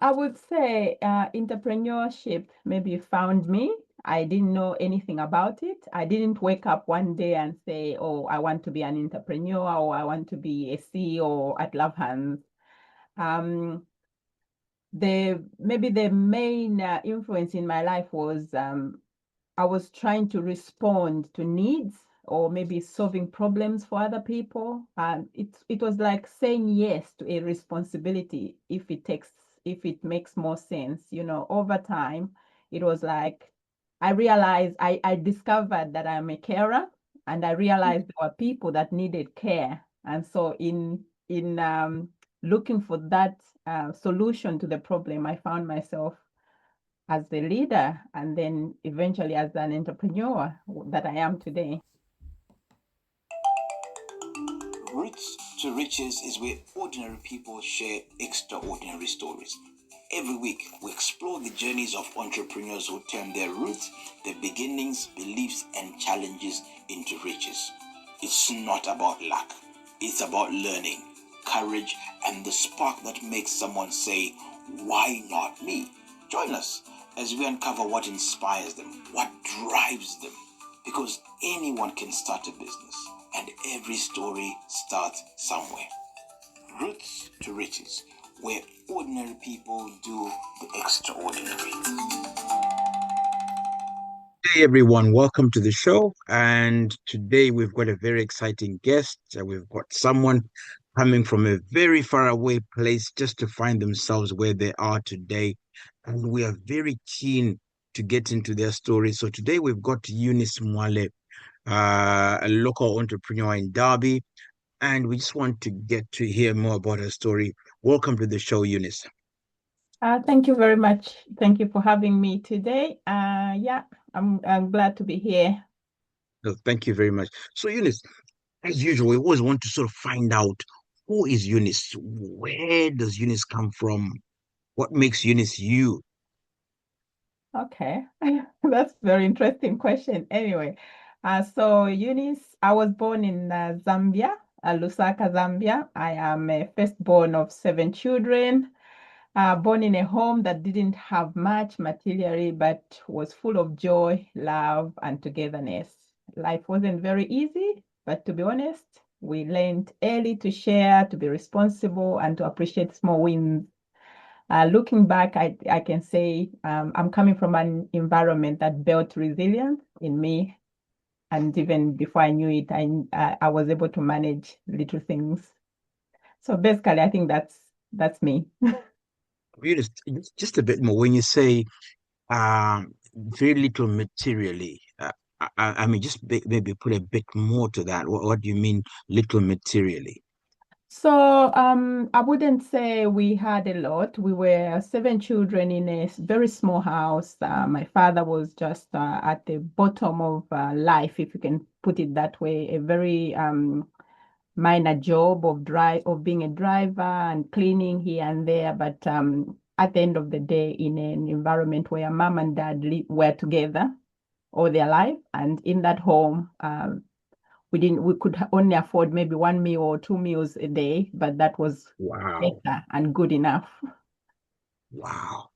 I would say entrepreneurship maybe found me. I didn't know anything about it. I didn't wake up one day and say, oh, I want to be an entrepreneur or I want to be a CEO at Lovehands. Um, maybe the main influence in my life was I was trying to respond to needs or maybe solving problems for other people. And it was like saying yes to a responsibility if it makes more sense. Over time, it was like I discovered that I'm a carer and I realized there were people that needed care. And so in looking for that solution to the problem, I found myself as the leader and then eventually as an entrepreneur that I am today. Roots to Riches is where ordinary people share extraordinary stories. Every week, we explore the journeys of entrepreneurs who turn their roots, their beginnings, beliefs, and challenges into riches. It's not about luck, it's about learning, courage, and the spark that makes someone say, "Why not me?" Join us as we uncover what inspires them, what drives them, because anyone can start a business and every story starts somewhere. Roots to Riches, where ordinary people do the extraordinary. Hey everyone, welcome to the show. And today we've got a very exciting guest. We've got someone coming from a very far away place just to find themselves where they are today. And we are very keen to get into their story. So today we've got Eunice Mwale, a local entrepreneur in Derby, and we just want to get to hear more about her story. Welcome to the show, Eunice. Thank you very much. Thank you for having me today. Yeah, I'm glad to be here. No, thank you very much. So, Eunice, as usual, we always want to sort of find out who is Eunice? Where does Eunice come from? What makes Eunice you? Okay, that's a very interesting question. Anyway, so Eunice, I was born in Zambia, Lusaka, Zambia. I am a firstborn of seven children. Born in a home that didn't have much materially, but was full of joy, love, and togetherness. Life wasn't very easy, but to be honest, we learned early to share, to be responsible, and to appreciate small wins. Looking back, I can say I'm coming from an environment that built resilience in me. And even before I knew it, I was able to manage little things. So basically, I think that's me. Eunice, just a bit more. When you say very little materially, I mean, just maybe put a bit more to that. What do you mean, little materially? So I wouldn't say we had a lot. We were seven children in a very small house. My father was just at the bottom of life, if you can put it that way, a very minor job of being a driver and cleaning here and there. But at the end of the day, in an environment where mom and dad were together all their life, and in that home, we could only afford maybe one meal or two meals a day, but that was Wow. better and good enough. Wow.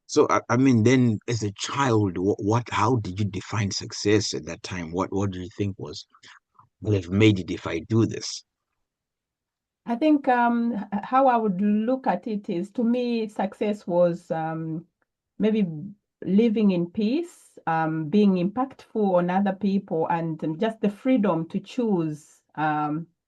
So, I mean, then as a child, how did you define success at that time? What do you think would have made it if I do this? I think how I would look at it is, to me, success was maybe living in peace, being impactful on other people, and just the freedom to choose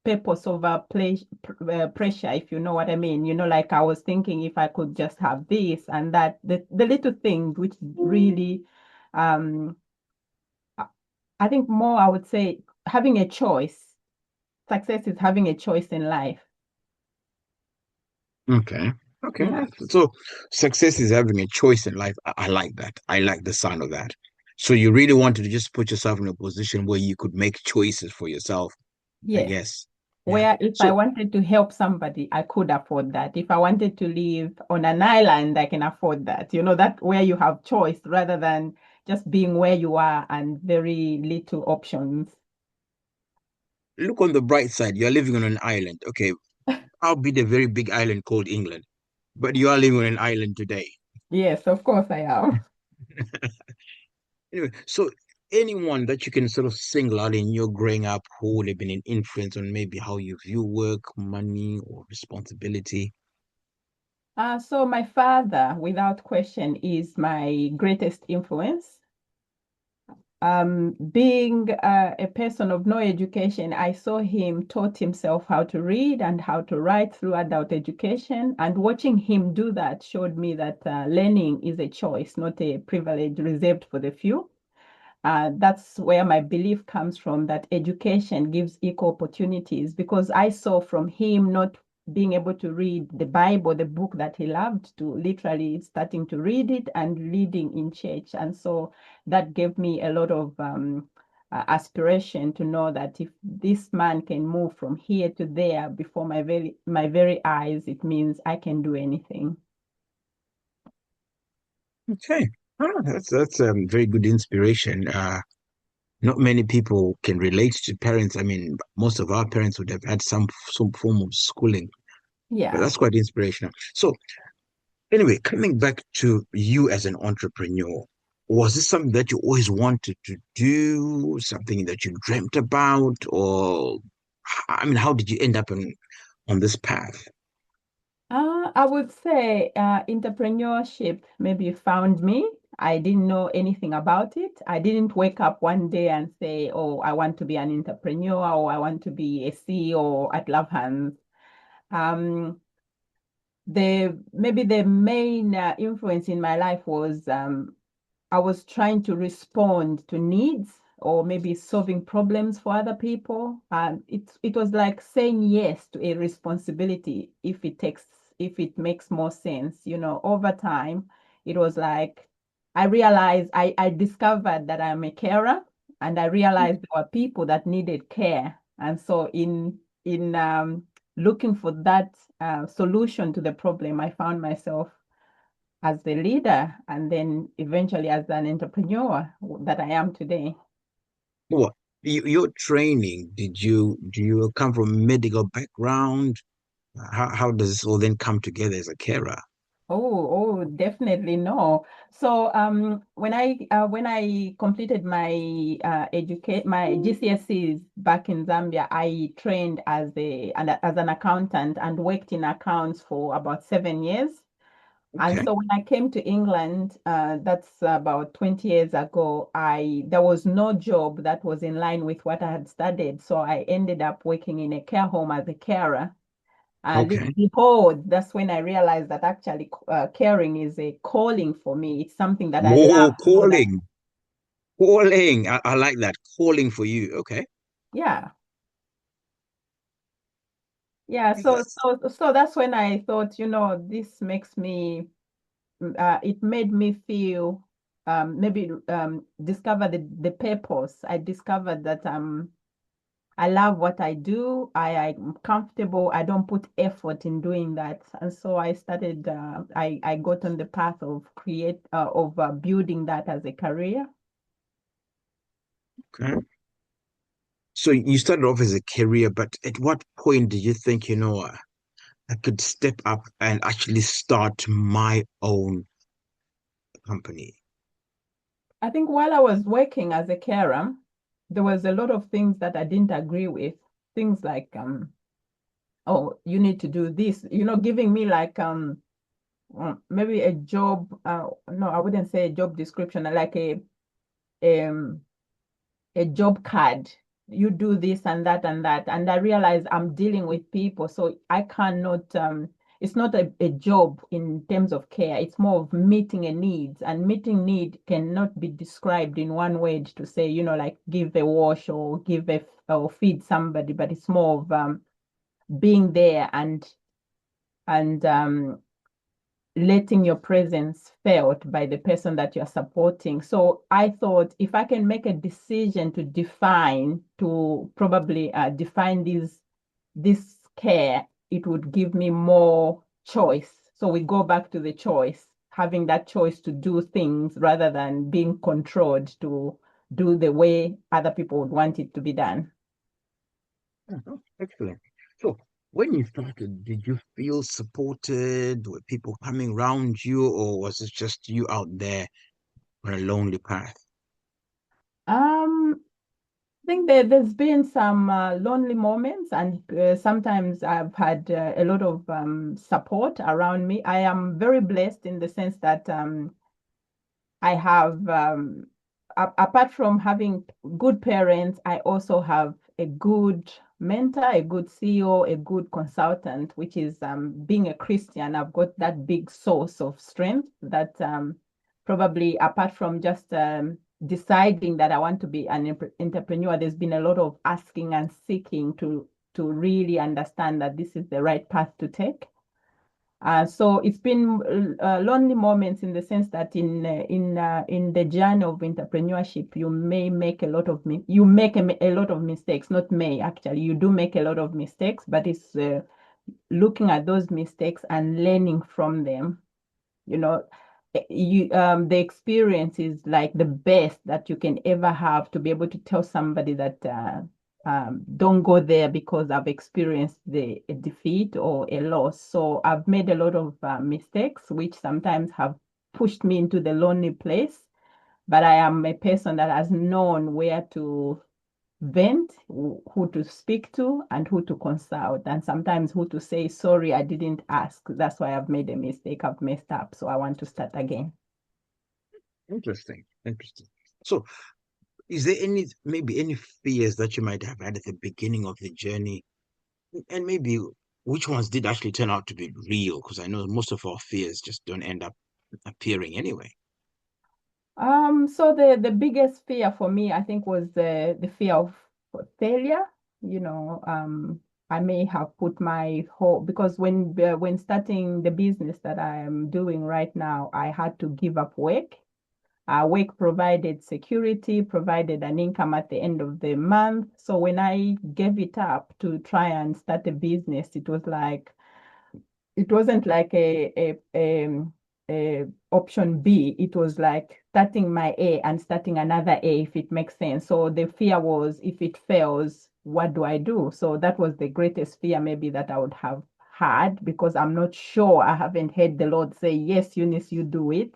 purpose over pressure, if you know what I mean. Like I was thinking if I could just have this and that, the little things which really, um, I I think more, I would say having a choice. Success is having a choice in life. Okay. Okay. Yeah. So success is having a choice in life. I like that. I like the sound of that. So you really wanted to just put yourself in a position where you could make choices for yourself, I Yes. guess. Yeah. Where if I So wanted to help somebody, I could afford that. If I wanted to live on an island, I can afford that. That where you have choice rather than just being where you are and very little options. look on the bright side. You're living on an island. Okay. I'll be the very big island called England. But you are living on an island today. Yes, of course I am. Anyway, so anyone that you can sort of single out in your growing up who would have been an influence on maybe how you view work, money, or responsibility? So my father, without question, is my greatest influence. Being a person of no education, I saw him taught himself how to read and how to write through adult education. And watching him do that showed me that learning is a choice, not a privilege reserved for the few. That's where my belief comes from, that education gives equal opportunities, because I saw from him not being able to read the Bible, the book that he loved, to literally starting to read it and reading in church. And so that gave me a lot of aspiration to know that if this man can move from here to there before my very eyes, it means I can do anything. Okay. That's very good inspiration. Not many people can relate to parents. I mean, most of our parents would have had some form of schooling, but Yeah. that's quite inspirational. So anyway, coming back to you as an entrepreneur, was this something that you always wanted to do, something that you dreamt about, or I mean, how did you end up on this path? I would say entrepreneurship maybe found me. I didn't know anything about it. I didn't wake up one day and say, "Oh, I want to be an entrepreneur," or "I want to be a CEO at Lovehands." Um, the main influence in my life was I was trying to respond to needs, or maybe solving problems for other people. It was like saying yes to a responsibility if it makes more sense. Over time, it was like I discovered that I'm a carer, and I realized there were people that needed care. And so in looking for that solution to the problem, I found myself as the leader and then eventually as an entrepreneur that I am today. What your training? Do you come from a medical background? How does this all then come together as a carer? Definitely no. So when I completed my GCSEs back in Zambia, I trained as an accountant and worked in accounts for about 7 years. And Okay, so when I came to England, that's about 20 years ago, there was no job that was in line with what I had studied. So I ended up working in a care home as a carer. And okay. behold, that's when I realized that actually caring is a calling for me. It's something that I Whoa, love more than, calling. I like that. Calling for you. Okay. yeah. Yeah, so That's so so that's when I thought, this makes me it made me feel maybe discover the purpose. I discovered that I love what I do. I'm comfortable. I don't put effort in doing that. And so I started, I got on the path of building that as a career. okay. So you started off as a career, but at what point did you think, I could step up and actually start my own company? I think while I was working as a carer, there was a lot of things that I didn't agree with. Things like, oh, you need to do this, giving me like maybe a job, no, I wouldn't say a job description, like um a job card. You do this and that and that. And I realize I'm dealing with people, so I cannot, it's not a job in terms of care. It's more of meeting a needs, and meeting need cannot be described in one word to say, like give a wash or or feed somebody, but it's more of being there and letting your presence felt by the person that you're supporting. So I thought if I can make a decision to probably define this care, it would give me more choice. So we go back to the choice, having that choice to do things rather than being controlled to do the way other people would want it to be done. Mhm. Excellent. So when you started, did you feel supported? Were people coming around you, or was it just you out there on a lonely path? Um, I think there's been some lonely moments, and sometimes I've had a lot of support around me. I am very blessed in the sense that I have, apart from having good parents, I also have a good mentor, a good CEO, a good consultant, which is being a Christian. I've got that big source of strength that probably apart from just deciding that I want to be an entrepreneur, there's been a lot of asking and seeking to really understand that this is the right path to take. So it's been lonely moments in the sense that in the journey of entrepreneurship, you may make a lot of you make a lot of mistakes. Not may actually, you do make a lot of mistakes, but it's looking at those mistakes and learning from them. You know, the experience is like the best that you can ever have to be able to tell somebody that don't go there because I've experienced a defeat or a loss. So I've made a lot of mistakes, which sometimes have pushed me into the lonely place. But I am a person that has known where to vent, who to speak to, and who to consult, and sometimes who to say, sorry, I didn't ask. That's why I've made a mistake. I've messed up. So I want to start again. Interesting, interesting. So, is there maybe any fears that you might have had at the beginning of the journey, and maybe which ones did actually turn out to be real? Because I know most of our fears just don't end up appearing anyway. So the biggest fear for me, I think, was the fear of failure. You know, I may have put my whole because when starting the business that I am doing right now, I had to give up work. Work provided security, provided an income at the end of the month. So when I gave it up to try and start a business, it wasn't like a option B. It was like starting my A and starting another A, if it makes sense. So the fear was, if it fails, what do I do? So that was the greatest fear maybe that I would have had, because I'm not sure. I haven't heard the Lord say, yes, Eunice, you do it.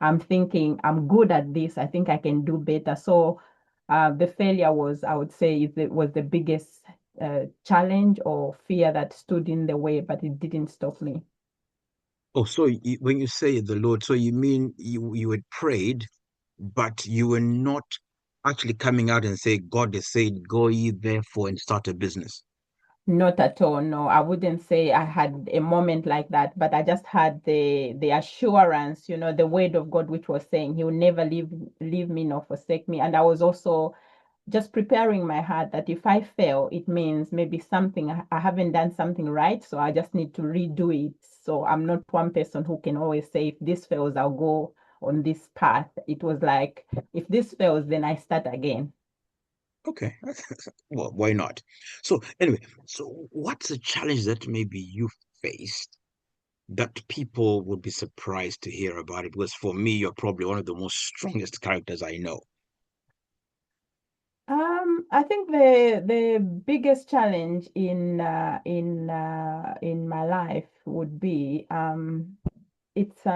I'm thinking I'm good at this. I think I can do better. So the failure was, I would say, it was the biggest challenge or fear that stood in the way, but it didn't stop me. Oh, so when you say the Lord, so you mean you had prayed, but you were not actually coming out and say, God has said, go ye therefore and start a business. Not at all. No, I wouldn't say I had a moment like that, but I just had the assurance, the word of God, which was saying He will never leave me nor forsake me. And I was also just preparing my heart that if I fail, it means maybe something I haven't done something right, so I just need to redo it. So I'm not one person who can always say, if this fails, I'll go on this path. It was like, if this fails, then I start again. Okay. Well, why not? So anyway, so what's a challenge that maybe you faced that people would be surprised to hear about it? Because for me, you're probably one of the most strongest characters I know. I think the biggest challenge in my life would be it's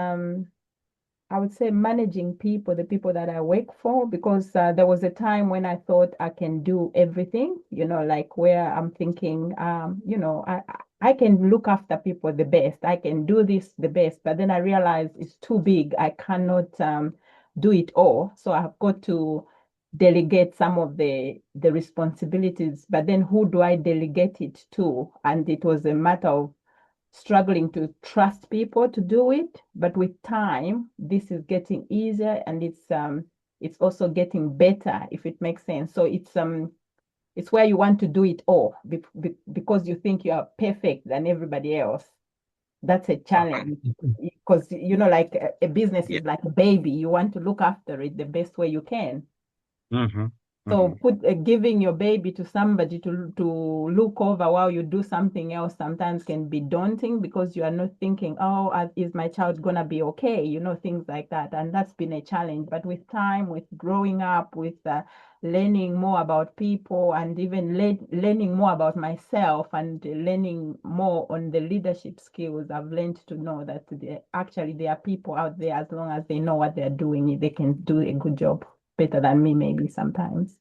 I would say managing people, the people that I work for, because there was a time when I thought I can do everything, like where I'm thinking, I can look after people the best. I can do this the best. But then I realized it's too big. I cannot do it all. So I've got to delegate some of the responsibilities. But then who do I delegate it to? And it was a matter of struggling to trust people to do it, but with time this is getting easier, and it's also getting better, if it makes sense. So it's where you want to do it all because you think you are perfect than everybody else. That's a Okay. challenge, because like a business Yeah. is like a baby. You want to look after it the best way you can. Hmm. So giving your baby to somebody to look over while you do something else sometimes can be daunting because you are not thinking, oh, is my child gonna be okay? Things like that. And that's been a challenge. But with time, with growing up, with learning more about people and even learning more about myself and learning more on the leadership skills, I've learned to know that actually there are people out there, as long as they know what they're doing, they can do a good job better than me maybe sometimes.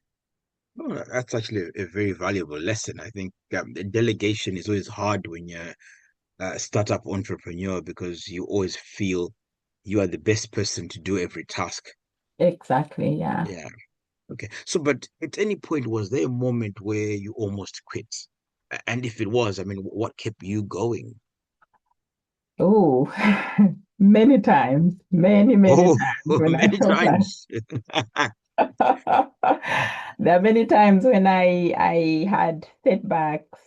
Oh, that's actually a very valuable lesson. I think the delegation is always hard when you're a startup entrepreneur because you always feel you are the best person to do every task. Exactly, yeah. Yeah. Okay. So, but at any point, was there a moment where you almost quit? And if it was, I mean, what kept you going? Oh, many times, many Oh, times when I many was like, times. there are many times when I had setbacks,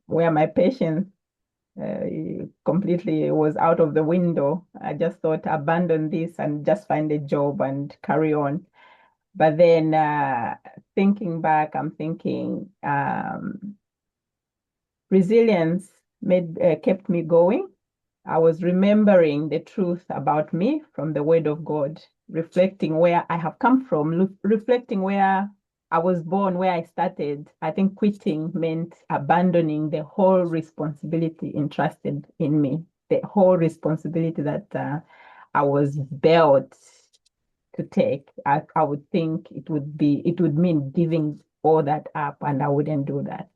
where my patience completely was out of the window. I just thought abandon this and just find a job and carry on. But then thinking back, I'm thinking resilience kept me going. I was remembering the truth about me from the Word of God, reflecting where I have come from, reflecting where I was born, where I started. I think quitting meant abandoning the whole responsibility entrusted in me, the whole responsibility that I was built to take. I would think it would mean giving all that up, and I wouldn't do that.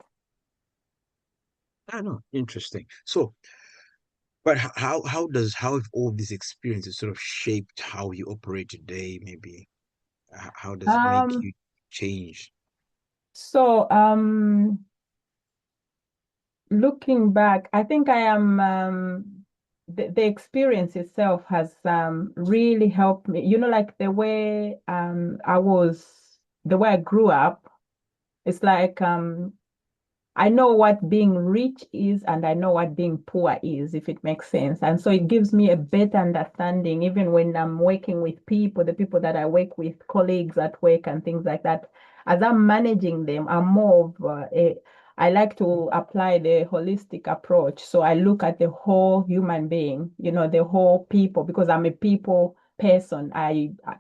I know, interesting. So, but how have all these experiences sort of shaped how you operate today? Maybe how does it make Um, you change? so looking back, I think I am the experience itself has really helped me. Like the way I grew up, it's like I know what being rich is and I know what being poor is, if it makes sense. And so it gives me a better understanding, even when I'm working with people, the people that I work with, colleagues at work and things like that. As I'm managing them, I'm more of I like to apply the holistic approach. So I look at the whole human being, the whole people, because I'm a people person.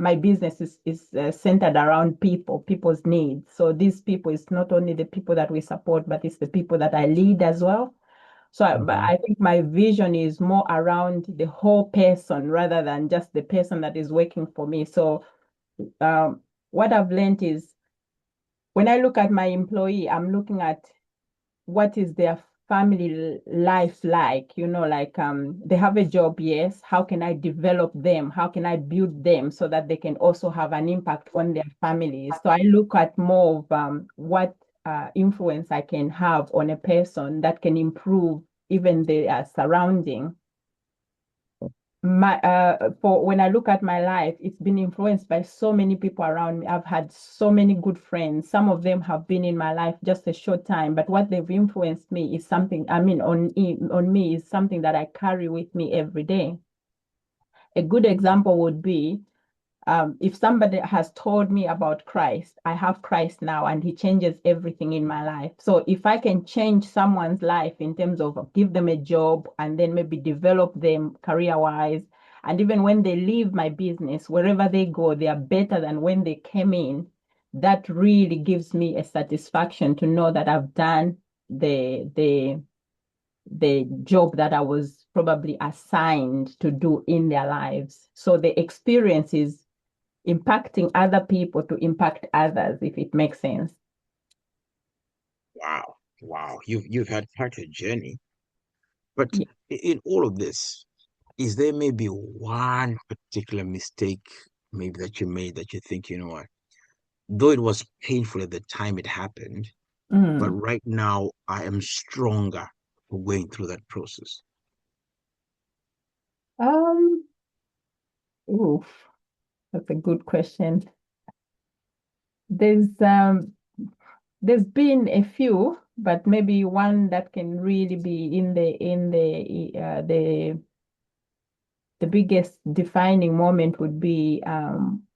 My business is centered around people's needs. So these people is not only the people that we support, but it's the people that I lead as well. So but Hmm. I think my vision is more around the whole person rather than just the person that is working for me. So um, what I've learned is when I look at my employee, I'm looking at what is their family life like, like they have a job, yes, how can I develop them, how can I build them so that they can also have an impact on their families. So I look at more of what influence I can have on a person that can improve even their surrounding. For when I look at my life, it's been influenced by so many people around me. I've had so many good friends. Some of them have been in my life just a short time, but what they've influenced me is something, I mean, on me is something that I carry with me every day. A good example would be if somebody has told me about Christ, I have Christ now and he changes everything in my life. So if I can change someone's life in terms of give them a job and then maybe develop them career-wise, and even when they leave my business, wherever they go, they are better than when they came in. That really gives me a satisfaction to know that I've done the job that I was probably assigned to do in their lives. So the experience is impacting other people to impact others, if it makes sense. Wow, wow, you've had quite a journey. But Yeah. in all of this, is there maybe one particular mistake maybe that you made that you think, you know what, though it was painful at the time it happened, but Mm. right now I am stronger for going through that process? Um, oof, that's a good question. There's um there's been a few, but maybe one that can really be in the biggest defining moment would be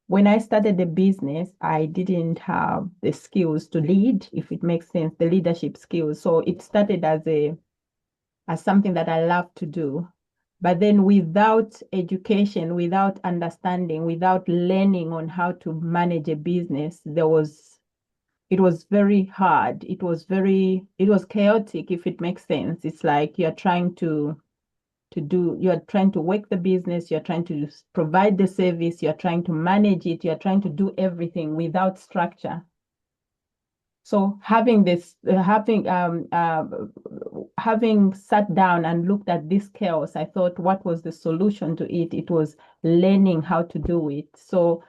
when I started the business, I didn't have the skills to lead, if it makes sense, the leadership skills. So it started as something that I love to do. But then without education, without understanding, without learning on how to manage a business, it was very hard. It was chaotic, if it makes sense. It's like you're trying to work the business, you're trying to provide the service, you're trying to manage it, you're trying to do everything without structure. So having sat down and looked at this chaos, I thought, what was the solution to it? It was learning how to do it. So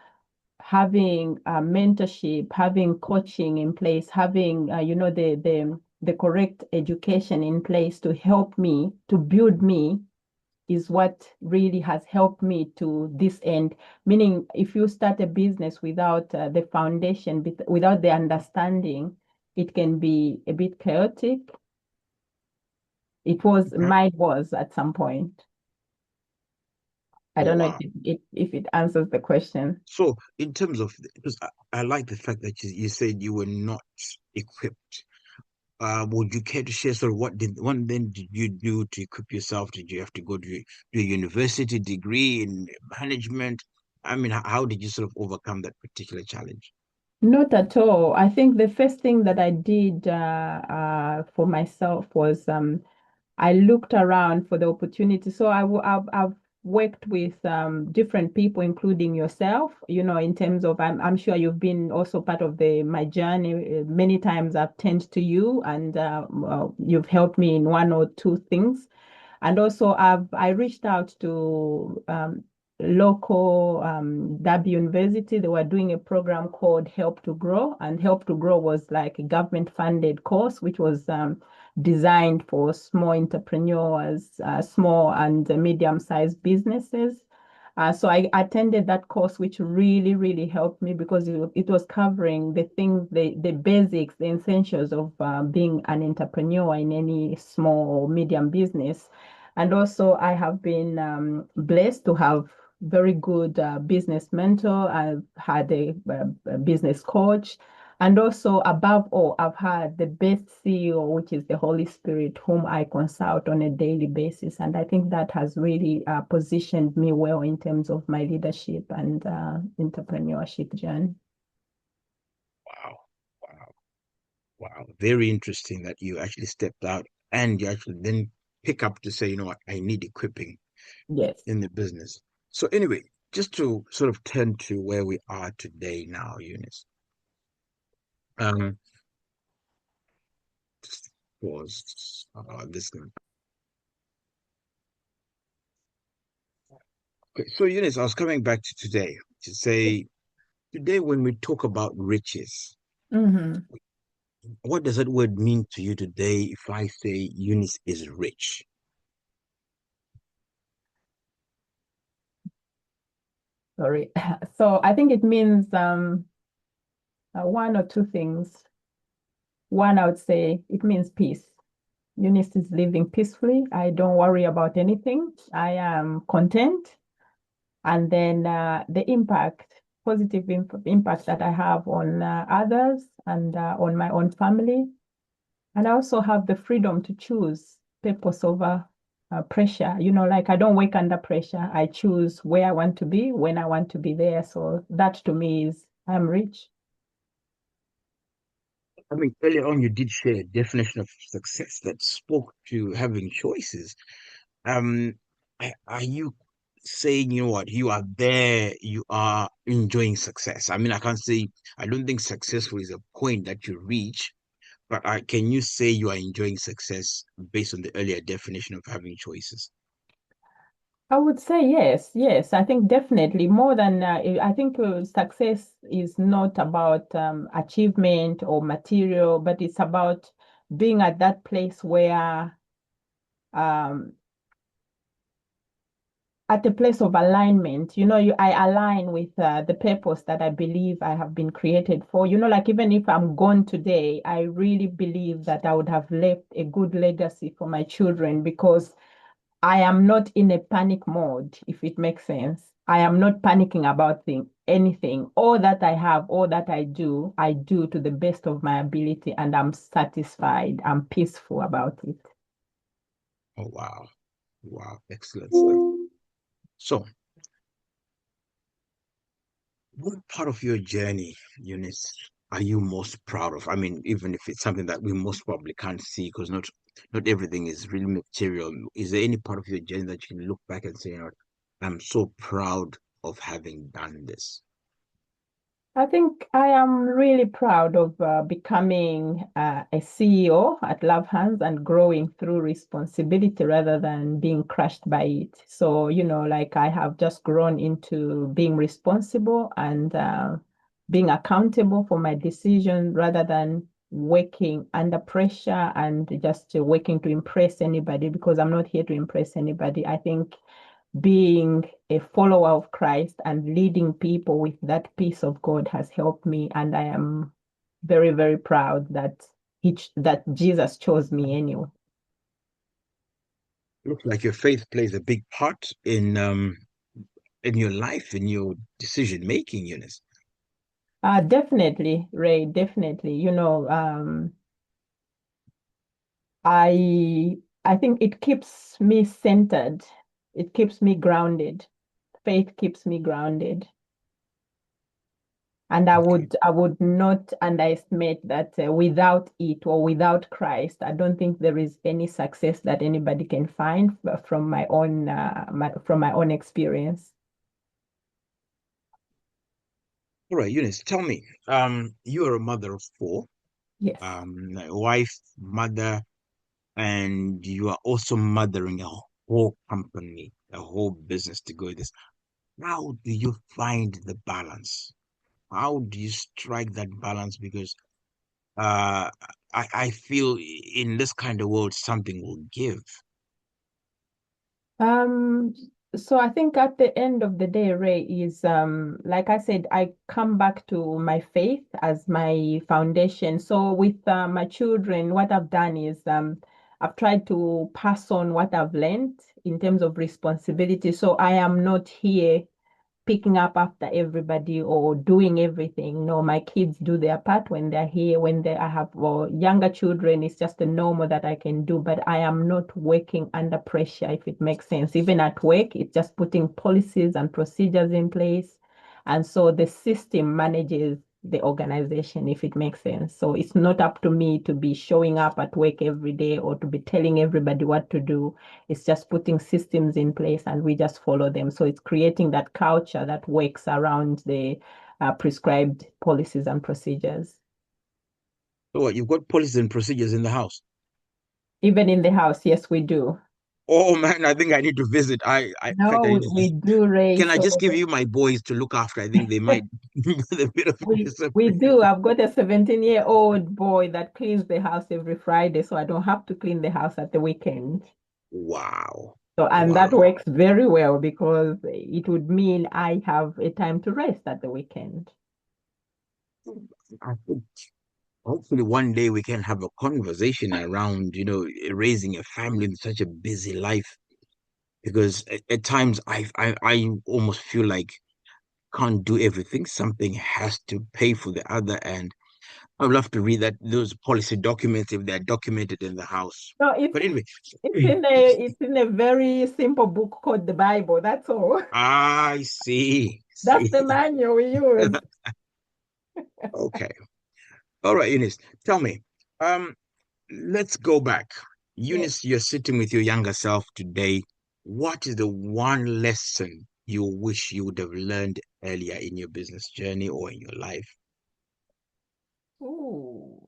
having mentorship, having coaching in place, having the correct education in place to help me, to build me, is what really has helped me to this end. Meaning, if you start a business without the foundation, without the understanding, it can be a bit chaotic. Mine was at some point. I Oh, don't know wow. if it answers the question. So in terms of, because I like the fact that you said you were not equipped. Would you care to share sort of what then did you do to equip yourself? Did you have to go to a university degree in management? I mean, how did you sort of overcome that particular challenge? Not at all. I think the first thing that I did for myself was I looked around for the opportunity. So I've worked with different people, including yourself, in terms of, I'm sure you've been also part of my journey. Many times I've turned to you and you've helped me in one or two things. And also I reached out to local Derby University. They were doing a program called Help to Grow, and Help to Grow was like a government funded course, which was designed for small entrepreneurs, small and medium-sized businesses. So I attended that course, which really, really helped me because it was covering the things, the basics, the essentials of being an entrepreneur in any small or medium business. And also, I have been blessed to have very good business mentor. I've had a business coach. And also, above all, I've had the best CEO, which is the Holy Spirit, whom I consult on a daily basis. And I think that has really positioned me well in terms of my leadership and entrepreneurship journey. Wow, wow, wow. Very interesting that you actually stepped out and you actually then pick up to say, you know what, I need equipping Yes. in the business. So anyway, just to sort of turn to where we are today now, Eunice. Um, just pause this one. Okay, so Eunice, I was coming back to today to say today when we talk about riches, Mm-hmm. what does that word mean to you today if I say Eunice is rich? Sorry. So I think it means one or two things. One, I would say it means peace. Eunice is living peacefully. I don't worry about anything. I am content. And then the positive impact that I have on others and on my own family. And I also have the freedom to choose purpose over pressure. Like I don't work under pressure. I choose where I want to be, when I want to be there. So that to me is I'm rich. I mean, earlier on, you did share a definition of success that spoke to having choices. Um, are you saying, you know what, you are there, you are enjoying success? I mean, I don't think successful is a point that you reach, but can you say you are enjoying success based on the earlier definition of having choices? I would say yes, yes. I think definitely more than I think success is not about achievement or material, but it's about being at that place where um, at a place of alignment. I align with the purpose that I believe I have been created for. Like even if I'm gone today, I really believe that I would have left a good legacy for my children because I am not in a panic mode, if it makes sense. I am not panicking about anything. All that I have, all that I do to the best of my ability, and I'm satisfied. I'm peaceful about it. Oh, wow. Wow. Excellent stuff. So, what part of your journey, Eunice, are you most proud of? I mean, even if it's something that we most probably can't see, because not everything is really material. Is there any part of your journey that you can look back and say, you know, what, I'm so proud of having done this? I think I am really proud of becoming a CEO at Lovehands and growing through responsibility rather than being crushed by it. So, like I have just grown into being responsible and being accountable for my decision rather than working under pressure and just working to impress anybody because I'm not here to impress anybody. I think being a follower of Christ and leading people with that peace of God has helped me, and I am very, very proud that that Jesus chose me anyway. Looks like your faith plays a big part in your life, in your decision making, Eunice. Definitely, Ray, definitely. I think it keeps me centered. It keeps me grounded. Faith keeps me grounded. And Okay. I would not underestimate that without it or without Christ, I don't think there is any success that anybody can find from from my own experience. All right, Eunice, tell me, you are a mother of four, Yes. a wife, mother, and you are also mothering a whole company, a whole business to go with this. How do you find the balance? How do you strike that balance? Because uh, I feel in this kind of world, something will give. Um, so I think at the end of the day, Ray, is like I said, I come back to my faith as my foundation. So with my children, what I've done is I've tried to pass on what I've learned in terms of responsibility. So I am not here picking up after everybody or doing everything. No, my kids do their part when they're here. When I have younger children, it's just a normal that I can do, but I am not working under pressure, if it makes sense. Even at work, it's just putting policies and procedures in place. And so the system manages the organization, if it makes sense. So it's not up to me to be showing up at work every day or to be telling everybody what to do. It's just putting systems in place and we just follow them. So it's creating that culture that works around the prescribed policies and procedures. So what, you've got policies and procedures in the house. Even in the house, yes, we do. Oh man, I think I need to visit. In fact, No, I need to we just. do, Ray. Can I So just give you my boys to look after? I think they might with a bit of we discipline. do. I've got a 17-year-old boy that cleans the house every Friday, so I don't have to clean the house at the weekend. Wow. So, and that Wow. works very well because it would mean I have a time to rest at the weekend. I think hopefully one day we can have a conversation around, raising a family in such a busy life. Because at times I almost feel like can't do everything. Something has to pay for the other. And I would love to read that those policy documents if they're documented in the house. No, But anyway, it's in a very simple book called the Bible. That's all. I see. That's See. the manual we use. Okay. All right, Eunice. Tell me. Um, let's go back. Yes. Eunice, you're sitting with your younger self today. What is the one lesson you wish you would have learned earlier in your business journey or in your life? Ooh.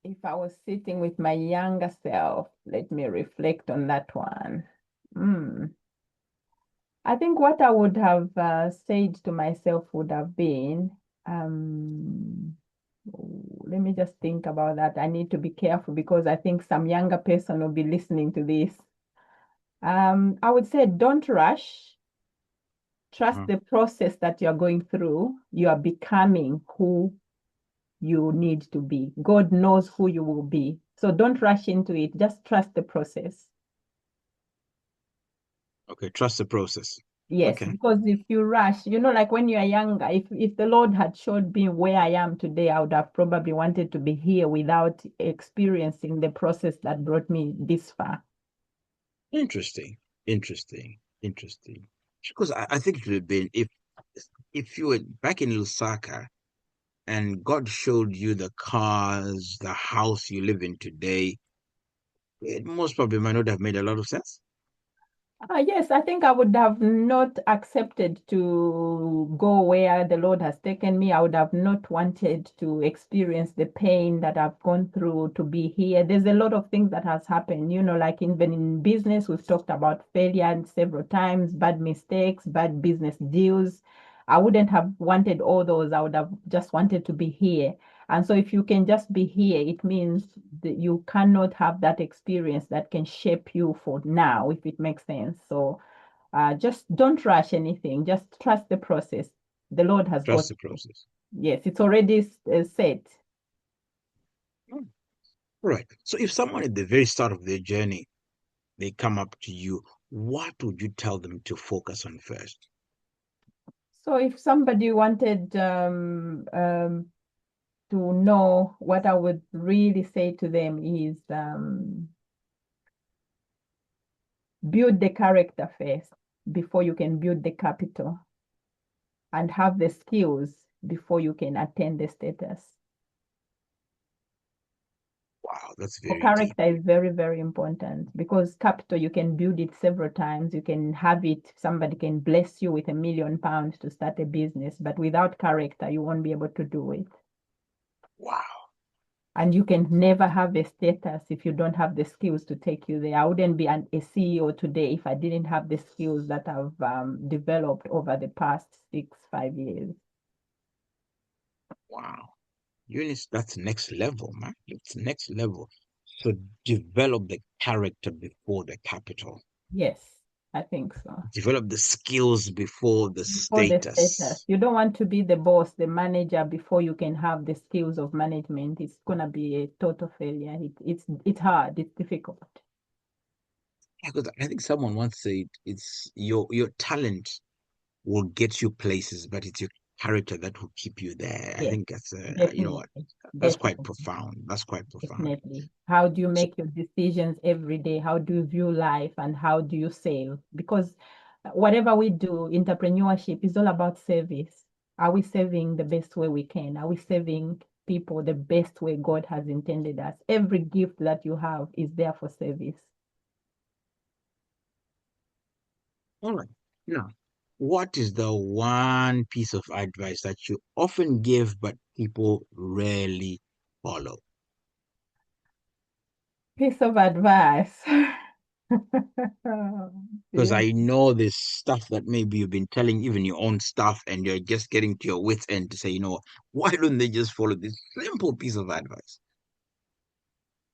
If I was sitting with my younger self, let me reflect on that one. Hmm. I think what I would have said to myself would have been, um, let me just think about that. I need to be careful because I think some younger person will be listening to this. I would say don't rush. Trust Uh, the process that you're going through. You are becoming who you need to be. God knows who you will be. So don't rush into it. Just trust the process. Okay, trust the process. Yes, Okay. because if you rush, like when you are younger, if the Lord had showed me where I am today, I would have probably wanted to be here without experiencing the process that brought me this far. Interesting. Interesting. Interesting. Because I think it would have been if you were back in Lusaka and God showed you the cars, the house you live in today, it most probably might not have made a lot of sense. Yes, I think I would have not accepted to go where the Lord has taken me. I would have not wanted to experience the pain that I've gone through to be here. There's a lot of things that has happened, like even in business, we've talked about failure several times, bad mistakes, bad business deals. I wouldn't have wanted all those. I would have just wanted to be here. And so if you can just be here, it means that you cannot have that experience that can shape you for now, if it makes sense. So just don't rush anything. Just trust the process. The Lord has got Trust the you. process. Yes, it's already set. Hmm. Right. So if someone at the very start of their journey, they come up to you, what would you tell them to focus on first? So if somebody wanted to know, what I would really say to them is build the character first before you can build the capital, and have the skills before you can attain the status. Wow, that's So very deep. character is very, very important, because capital, you can build it several times. You can have it, somebody can bless you with £1 million to start a business, but without character, you won't be able to do it. Wow. And you can never have a status if you don't have the skills to take you there. I wouldn't be a CEO today if I didn't have the skills that I've developed over the past 5 years. Wow. Eunice, that's next level, man. It's next level. So develop the character before the capital. Yes, I think so. Develop the skills before the Before the status. status. You don't want to be the boss, the manager before you can have the skills of management. It's gonna be a total failure. It's hard, it's difficult. Because I think someone once said it's your talent will get you places, but it's your character that will keep you there. I Yes, think that's what, definitely. that's quite Definitely. profound. That's quite profound. Definitely. How do you So, make your decisions every day? How do you view life, and how do you save? Because whatever we do, entrepreneurship is all about service. Are we serving the best way we can? Are we serving people the best way God has intended us? Every gift that you have is there for service. all right. Now, what is the one piece of advice that you often give but people rarely follow? Piece of advice. Because Yeah. I know there's stuff that maybe you've been telling even your own stuff and you're just getting to your wits' end to say, why don't they just follow this simple piece of advice?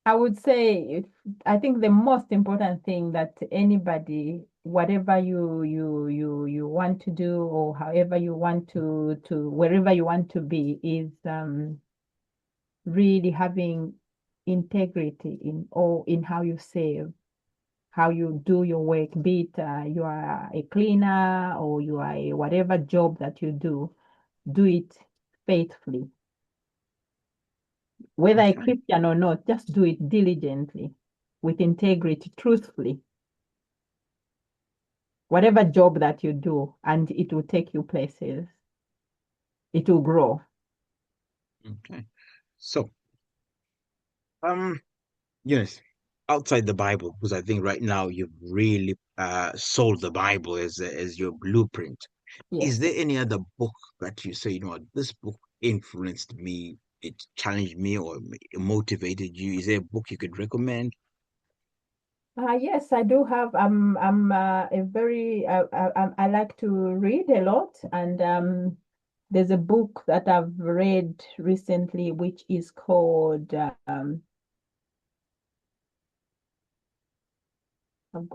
I would say I think the most important thing that anybody, whatever you want to do, or however you want to wherever you want to be, is really having integrity in how you save, how you do your work, be it you are a cleaner or you are a whatever job that you do it faithfully. Whether a Okay. Christian or not, just do it diligently, with integrity, truthfully. Whatever job that you do, and it will take you places. It will grow. Okay. So, um, yes, outside the Bible, because I think right now you've really sold the Bible as your blueprint. Is Yes. there any other book that you say, this book influenced me, it challenged me, or it motivated you? Is there a book you could recommend? Yes, I do have. I'm a very. I like to read a lot, and there's a book that I've read recently, which is called.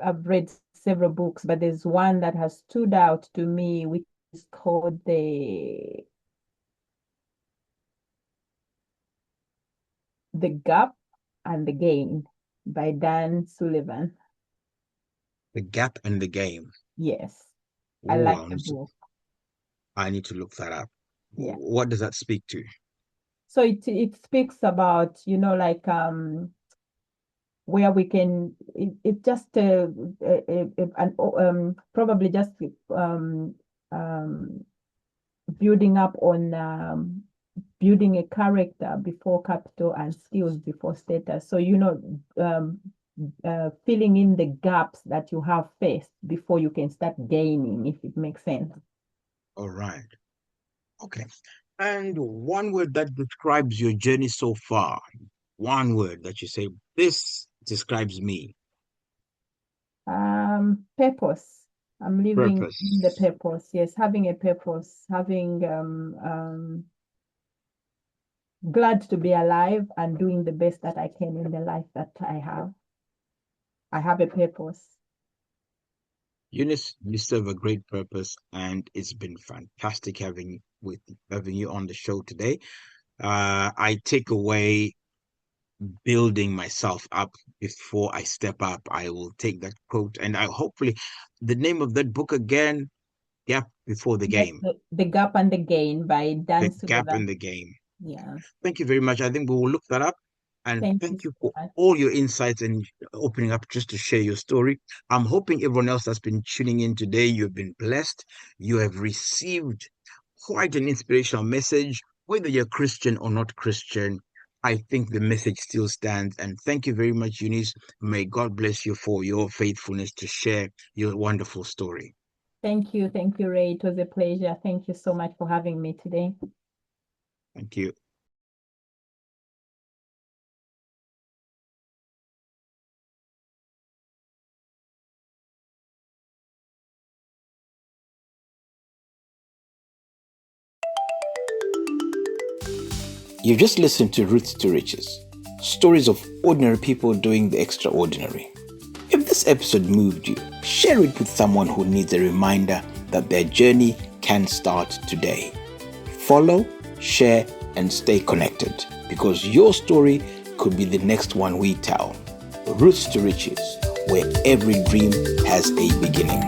I've read several books, but there's one that has stood out to me, which is called The Gap and the Gain by Dan Sullivan. The Gap and the Game. Yes, I Oh, like the book. I need to look that up. Yeah. What does that speak to? So it speaks about, like where we can, it just probably just building up on building a character before capital and skills before status. So, filling in the gaps that you have faced before you can start gaining, if it makes sense. All right. Okay. And one word that describes your journey so far. One word that you say, this describes me. Purpose. I'm living in the Purpose. purpose. Yes, having a purpose, having glad to be alive and doing the best that I can in the life that I have. I have a purpose. Eunice, you serve a great purpose, and it's been fantastic having you on the show today. I take away building myself up before I step up. I will take that quote, and I hopefully the name of that book again, Gap Before the Yes, Game. the Gap and the Gain by Dan The Gap Sugada. in the Game. Yeah. Thank you very much. I think we will look that up. And Thank you thank you so for much. all your insights and opening up just to share your story. I'm hoping everyone else that's been tuning in today, you've been blessed. You have received quite an inspirational message, whether you're Christian or not Christian. I think the message still stands. And thank you very much, Eunice. May God bless you for your faithfulness to share your wonderful story. Thank you, Ray. It was a pleasure. Thank you so much for having me today. Thank you. You've just listened to Roots to Riches, stories of ordinary people doing the extraordinary. If this episode moved you, share it with someone who needs a reminder that their journey can start today. Follow, share, and stay connected, because your story could be the next one we tell. Roots to Riches, where every dream has a beginning.